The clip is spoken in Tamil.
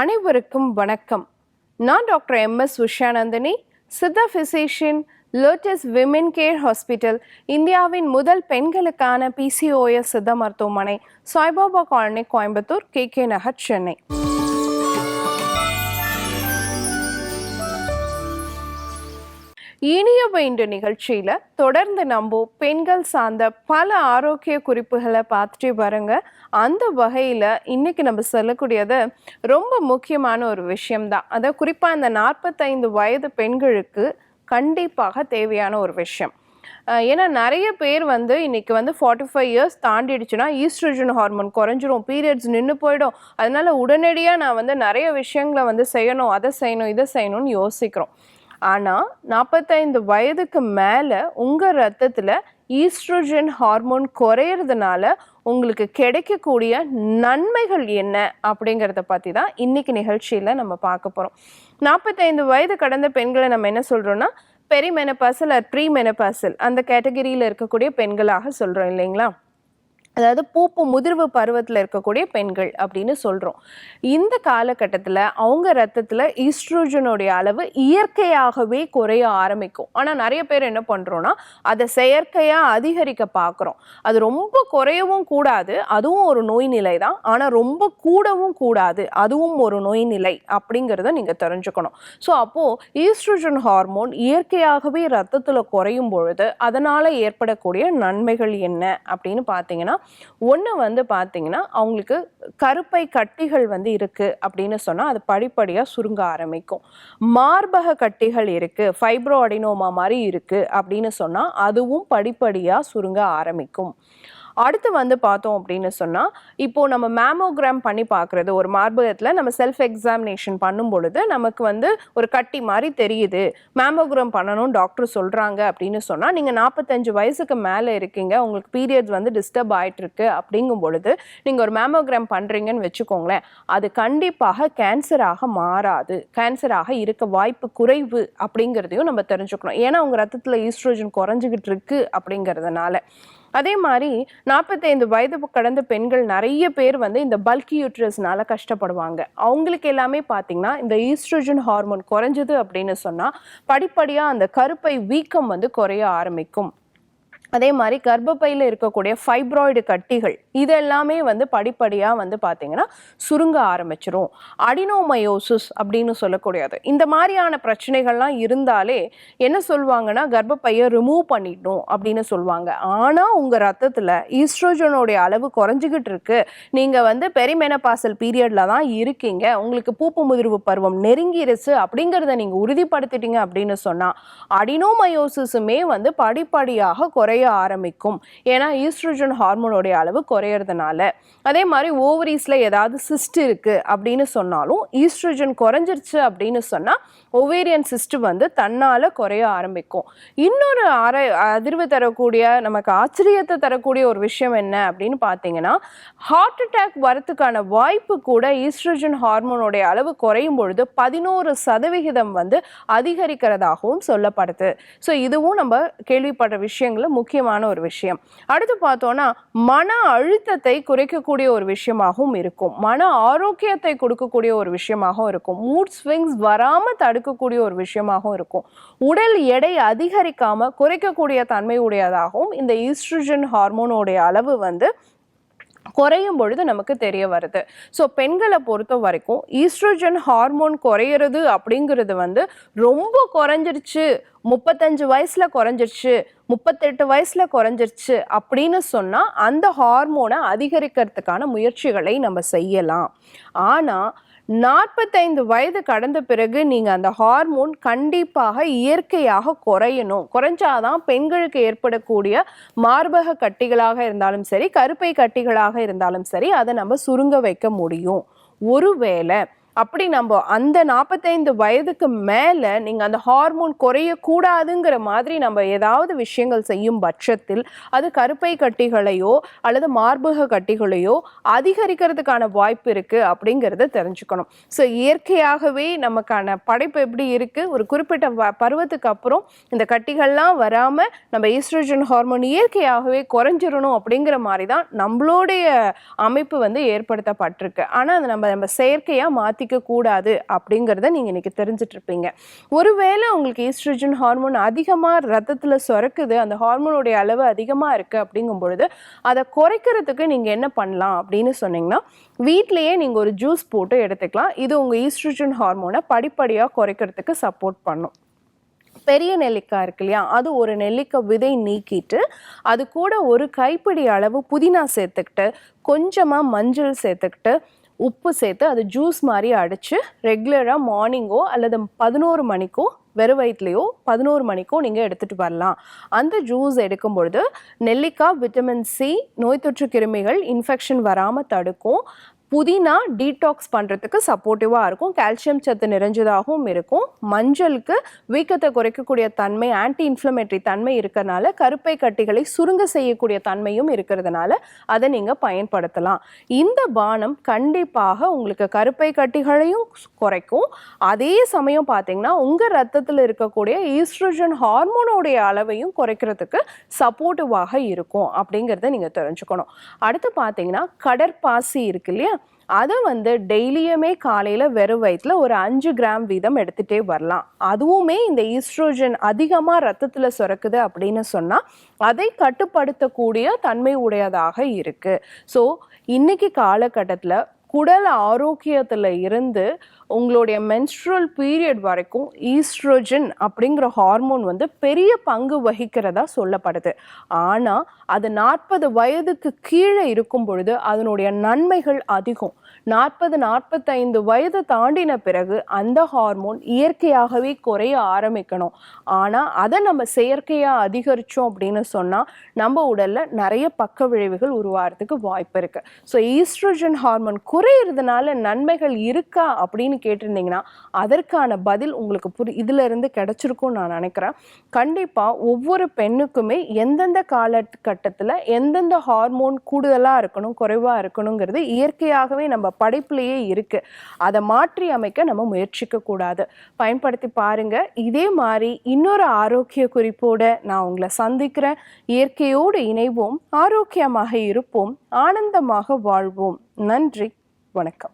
அனைவருக்கும் வணக்கம். நான் doctor MS. Usha Nandhini, Siddha physician, lotus women care hospital, இந்தியாவின் முதல் பெண்களுக்கான PCOS சித்த மருத்துவமனை, சாய்பாபா காலனி, கோயம்புத்தூர், KK நகர், சென்னை. இனியவை இன்று நிகழ்ச்சியில தொடர்ந்து நம்ம பெண்கள் சார்ந்த பல ஆரோக்கிய குறிப்புகளை பார்த்துட்டே வரங்க. அந்த வகையில இன்னைக்கு நம்ம சொல்லக்கூடியது ரொம்ப முக்கியமான ஒரு விஷயம்தான். அதாவது குறிப்பா இந்த 45 வயது பெண்களுக்கு கண்டிப்பாக தேவையான ஒரு விஷயம். ஏன்னா நிறைய பேர் இன்னைக்கு 45 இயர்ஸ் தாண்டிடுச்சுன்னா ஈஸ்ட்ரோஜன் ஹார்மோன் குறைஞ்சிரும், பீரியட்ஸ் நின்று போயிடும், அதனால உடனடியாக நான் நிறைய விஷயங்களை செய்யணும், அதை செய்யணும், இதை செய்யணும்னு யோசிக்கிறோம். ஆனால் 45 வயதுக்கு மேலே உங்கள் ரத்தத்தில் ஈஸ்ட்ரோஜன் ஹார்மோன் குறையிறதுனால உங்களுக்கு கிடைக்கக்கூடிய நன்மைகள் என்ன அப்படிங்கிறத பற்றி தான் இன்னைக்கு நிகழ்ச்சியில் நம்ம பார்க்க போகிறோம். 45 வயது கடந்த பெண்களை நம்ம என்ன சொல்கிறோன்னா பெரிமெனபாசல் ஆர் ப்ரீமெனபாசல் அந்த கேட்டகரியில் இருக்கக்கூடிய பெண்களாக சொல்கிறோம் இல்லைங்களா. அதாவது பூப்பு முதிர்வு பருவத்தில் இருக்கக்கூடிய பெண்கள் அப்படின்னு சொல்கிறோம். இந்த காலகட்டத்தில் அவங்க ரத்தத்தில் ஈஸ்ட்ரோஜனுடைய அளவு இயற்கையாகவே குறைய ஆரம்பிக்கும். ஆனால் நிறைய பேர் என்ன பண்ணுறோன்னா அதை செயற்கையாக அதிகரிக்க பார்க்குறோம். அது ரொம்ப குறையவும் கூடாது, அதுவும் ஒரு நோய் நிலை தான். ஆனால் ரொம்ப கூடவும் கூடாது, அதுவும் ஒரு நோய் நிலை அப்படிங்கிறத நீங்கள் தெரிஞ்சுக்கணும். ஸோ அப்போது ஈஸ்ட்ரோஜன் ஹார்மோன் இயற்கையாகவே ரத்தத்தில் குறையும் பொழுது அதனால் ஏற்படக்கூடிய நன்மைகள் என்ன அப்படின்னு பார்த்தீங்கன்னா, ஒன்று பார்த்தீங்கன்னா அவங்களுக்கு கருப்பை கட்டிகள் இருக்கு அப்படின்னு சொன்னால் அது படிப்படியாக சுருங்க ஆரம்பிக்கும். மார்பக கட்டிகள் இருக்கு, ஃபைப்ரோ அடினோமா மாதிரி இருக்கு அப்படின்னு சொன்னால் அதுவும் படிப்படியாக சுருங்க ஆரம்பிக்கும். அடுத்து பார்த்தோம் அப்படின்னு சொன்னால், இப்போது நம்ம மேமோகிராம் பண்ணி பார்க்குறது, ஒரு மார்பகத்தில் நம்ம செல்ஃப் எக்ஸாமினேஷன் பண்ணும் பொழுது நமக்கு ஒரு கட்டி மாதிரி தெரியுது, மேமோகிராம் பண்ணணும் டாக்டர் சொல்கிறாங்க அப்படின்னு சொன்னால், நீங்கள் 45 வயசுக்கு மேலே இருக்கீங்க, உங்களுக்கு பீரியட்ஸ் டிஸ்டர்ப் ஆகிட்டுருக்கு அப்படிங்கும் பொழுது நீங்கள் ஒரு மேமோகிராம் பண்ணுறீங்கன்னு வச்சுக்கோங்களேன், அது கண்டிப்பாக கேன்சராக மாறாது, கேன்சராக இருக்க வாய்ப்பு குறைவு அப்படிங்கிறதையும் நம்ம தெரிஞ்சுக்கணும். ஏன்னா உங்கள் ரத்தத்தில் ஈஸ்ட்ரோஜன் குறைஞ்சிக்கிட்டு இருக்கு அப்படிங்கிறதுனால. அதே மாதிரி 45 வயது கடந்த பெண்கள் நிறைய பேர் இந்த பல்கி யூட்ரஸ்னால கஷ்டப்படுவாங்க. அவங்களுக்கு எல்லாமே பார்த்தீங்கன்னா இந்த ஈஸ்ட்ரோஜன் ஹார்மோன் குறைஞ்சது அப்படின்னு சொன்னால் படிப்படியாக அந்த கருப்பை வீக்கம் குறைய ஆரம்பிக்கும். அதே மாதிரி கர்ப்பப்பையில் இருக்கக்கூடிய ஃபைப்ராய்டு கட்டிகள் இதெல்லாமே படிப்படியாக பார்த்தீங்கன்னா சுருங்க ஆரம்பிச்சிரும். அடினோமயோசிஸ் அப்படின்னு சொல்லக்கூடியது, இந்த மாதிரியான பிரச்சனைகள்லாம் இருந்தாலே என்ன சொல்லுவாங்கன்னா கர்ப்பப்பையை ரிமூவ் பண்ணிடணும் அப்படின்னு சொல்லுவாங்க. ஆனால் உங்கள் ரத்தத்தில் ஈஸ்ட்ரோஜனோடைய அளவு குறைஞ்சிக்கிட்டு இருக்கு, நீங்கள் பெரிமெனபாசல் பீரியடில் தான் இருக்கீங்க, உங்களுக்கு பூப்பு முதிர்வு பருவம் நெருங்கிருச்சு அப்படிங்கிறத நீங்கள் உறுதிப்படுத்திட்டீங்க அப்படின்னு சொன்னால் அடினோமயோசிஸுமே படிப்படியாக குறைய ஆரம்பிக்கும். ஏன்னா ஈஸ்ட்ரோஜன் ஹார்மோனுடைய அளவு குறையறதுனால. அதே மாதிரி ஓவரீஸ்ல ஏதாவது சிஸ்ட் இருக்கு அப்படின்னு சொன்னாலும் ஈஸ்ட்ரோஜன் குறைஞ்சிருச்சு அப்படின்னு சொன்னா ஓவேரியன் சிஸ்ட் தன்னால குறைய ஆரம்பிக்கும். இன்னொரு அதிர்வு தரக்கூடிய, நமக்கு ஆச்சரியத்தை தரக்கூடிய ஒரு விஷயம் என்ன அப்படின்னு பார்த்தீங்கன்னா, ஹார்ட் அட்டாக் வரத்துக்கான வாய்ப்பு கூட ஈஸ்ட்ரோஜன் ஹார்மோனுடைய அளவு குறையும் பொழுது 11% அதிகரிக்கிறதாகவும் சொல்லப்படுது. ஸோ இதுவும் நம்ம கேள்விப்படுற விஷயங்கள முக்கியமான ஒரு விஷயம். அடுத்து பார்த்தோம்னா மன அழுத்தத்தை குறைக்கக்கூடிய ஒரு விஷயமாகவும் இருக்கும், மன ஆரோக்கியத்தை கொடுக்கக்கூடிய ஒரு விஷயமாகவும் இருக்கும், மூட் ஸ்விங்ஸ் வராம தடுக்கக்கூடிய ஒரு விஷயமாகவும் இருக்கும், உடல் எடை அதிகரிக்காம குறைக்கக்கூடிய தன்மை உடையதாகவும் இந்த ஈஸ்ட்ரோஜன் ஹார்மோனுடைய அளவு குறையும் பொழுது நமக்கு தெரிய வருது. ஸோ பெண்களை பொறுத்த வரைக்கும் ஈஸ்ட்ரோஜன் ஹார்மோன் குறையிறது அப்படிங்கிறது ரொம்ப குறைஞ்சிருச்சு, 35 வயசுல குறைஞ்சிருச்சு, 38 வயசுல குறைஞ்சிருச்சு அப்படின்னு சொன்னால் அந்த ஹார்மோனை அதிகரிக்கிறதுக்கான முயற்சிகளை நம்ம செய்யலாம். ஆனால் 45 வயது கடந்த பிறகு நீங்கள் அந்த ஹார்மோன் கண்டிப்பாக இயற்கையாக குறையணும். குறைஞ்சாதான் பெண்களுக்கு ஏற்படக்கூடிய மார்பக கட்டிகளாக இருந்தாலும் சரி, கருப்பை கட்டிகளாக இருந்தாலும் சரி, அதை நம்ம சுருங்க வைக்க முடியும். ஒருவேளை அப்படி நம்ம அந்த 45 வயதுக்கு மேலே நீங்கள் அந்த ஹார்மோன் குறையக்கூடாதுங்கிற மாதிரி நம்ம ஏதாவது விஷயங்கள் செய்யும் பட்சத்தில் அது கருப்பை கட்டிகளையோ அல்லது மார்பக கட்டிகளையோ அதிகரிக்கிறதுக்கான வாய்ப்பு இருக்குது அப்படிங்கிறத தெரிஞ்சுக்கணும். ஸோ இயற்கையாகவே நமக்கான படைப்பு எப்படி இருக்குது, ஒரு குறிப்பிட்ட பருவத்துக்கு அப்புறம் இந்த கட்டிகள்லாம் வராமல் நம்ம ஈஸ்ட்ரோஜன் ஹார்மோன் இயற்கையாகவே குறைஞ்சிடணும் அப்படிங்கிற மாதிரி தான் நம்மளுடைய அமைப்பு ஏற்படுத்தப்பட்டிருக்கு. ஆனால் அதை நம்ம செயற்கையாக மாற்றி மாற்றிக்க கூடாது அப்படிங்கிறத நீங்கள் இன்றைக்கி தெரிஞ்சிட்டு இருப்பீங்க. ஒருவேளை உங்களுக்கு ஈஸ்ட்ரோஜன் ஹார்மோன் அதிகமாக ரத்தத்தில் சுரக்குது, அந்த ஹார்மோனுடைய அளவு அதிகமாக இருக்குது அப்படிங்கும் பொழுது அதை குறைக்கிறதுக்கு நீங்கள் என்ன பண்ணலாம் அப்படின்னு சொன்னீங்கன்னா, வீட்டிலையே நீங்கள் ஒரு ஜூஸ் போட்டு எடுத்துக்கலாம். இது உங்கள் ஈஸ்ட்ரோஜன் ஹார்மோனை படிப்படியாக குறைக்கிறதுக்கு சப்போர்ட் பண்ணும். பெரிய நெல்லிக்காய் இருக்கு இல்லையா, அது ஒரு நெல்லிக்காய் விதை நீக்கிட்டு அது கூட ஒரு கைப்பிடி அளவு புதினா சேர்த்துக்கிட்டு கொஞ்சமாக மஞ்சள் சேர்த்துக்கிட்டு உப்பு சேர்த்து அது ஜூஸ் மாதிரி அடித்து ரெகுலராக மார்னிங்கோ அல்லது 11 மணிக்கோ வெறும் வயிற்றுலையோ 11 மணிக்கோ நீங்கள் எடுத்துகிட்டு வரலாம். அந்த ஜூஸ் எடுக்கும் பொழுது நெல்லிக்காய் விட்டமின் சி, நோய் தொற்று கிருமிகள் இன்ஃபெக்ஷன் வராமல் தடுக்கும். புதினா டீடாக்ஸ் பண்ணுறதுக்கு சப்போர்ட்டிவாக இருக்கும், கால்சியம் சத்து நிறைஞ்சதாகவும் இருக்கும். மஞ்சளுக்கு வீக்கத்தை குறைக்கக்கூடிய தன்மை, ஆன்டி இன்ஃப்ளமேட்டரி தன்மை இருக்கிறதுனால கருப்பை கட்டிகளை சுருங்க செய்யக்கூடிய தன்மையும் இருக்கிறதுனால அதை நீங்கள் பயன்படுத்தலாம். இந்த பானம் கண்டிப்பாக உங்களுக்கு கருப்பை கட்டிகளையும் குறைக்கும். அதே சமயம் பார்த்தீங்கன்னா உங்கள் ரத்தத்தில் இருக்கக்கூடிய ஈஸ்ட்ரோஜன் ஹார்மோனோடைய அளவையும் குறைக்கிறதுக்கு சப்போர்ட்டிவாக இருக்கும் அப்படிங்கிறத நீங்கள் தெரிஞ்சுக்கணும். அடுத்து பார்த்தீங்கன்னா கடற்பாசி இருக்கு இல்லையா, அதை டெய்லியுமே காலையில் வெறும் வயிற்றில் ஒரு 5 கிராம் வீதம் எடுத்துகிட்டே வரலாம். அதுவுமே இந்த ஈஸ்ட்ரோஜன் அதிகமாக ரத்தத்தில் சுரக்குது அப்படின்னு சொன்னால் அதை கட்டுப்படுத்தக்கூடிய தன்மை உடையதாக இருக்குது. ஸோ இன்னைக்கு காலகட்டத்தில் குடல் ஆரோக்கியத்தில் இருந்து உங்களுடைய மென்ஸ்ட்ரல் பீரியட் வரைக்கும் ஈஸ்ட்ரோஜன் அப்படிங்கிற ஹார்மோன் பெரிய பங்கு வகிக்கிறதா சொல்லப்படுது. ஆனால் அது 40 வயதுக்கு கீழே இருக்கும் பொழுது அதனுடைய நன்மைகள் அதிகம். 40-45 வயது தாண்டின பிறகு அந்த ஹார்மோன் இயற்கையாகவே குறைய ஆரம்பிக்கணும். ஆனால் அதை நம்ம செயற்கையாக அதிகரித்தோம் அப்படின்னு சொன்னால் நம்ம உடலில் நிறைய பக்க விளைவுகள் உருவாகிறதுக்கு வாய்ப்பு இருக்குது. ஸோ ஈஸ்ட்ரோஜன் ஹார்மோன் குறையிறதுனால நன்மைகள் இருக்கா அப்படின்னு கேட்டிருந்தீங்கன்னா அதற்கான பதில் உங்களுக்கு இதிலிருந்து கிடைச்சிருக்கும்னு நான் நினைக்கிறேன். கண்டிப்பாக ஒவ்வொரு பெண்ணுக்குமே எந்தெந்த காலகட்டத்தில் எந்தெந்த ஹார்மோன் கூடுதலாக இருக்கணும் குறைவாக இருக்கணுங்கிறது இயற்கையாகவே நம்ம படைப்பிலேயே இருக்கு. அதை மாற்றி அமைக்க நம்ம முயற்சிக்க கூடாது. பயன்படுத்தி பாருங்க. இதே மாதிரி இன்னொரு ஆரோக்கிய குறிப்போட நான் உங்களை சந்திக்கிறேன். இயற்கையோடு இணைவோம், ஆரோக்கியமாக இருப்போம், ஆனந்தமாக வாழ்வோம். நன்றி, வணக்கம்.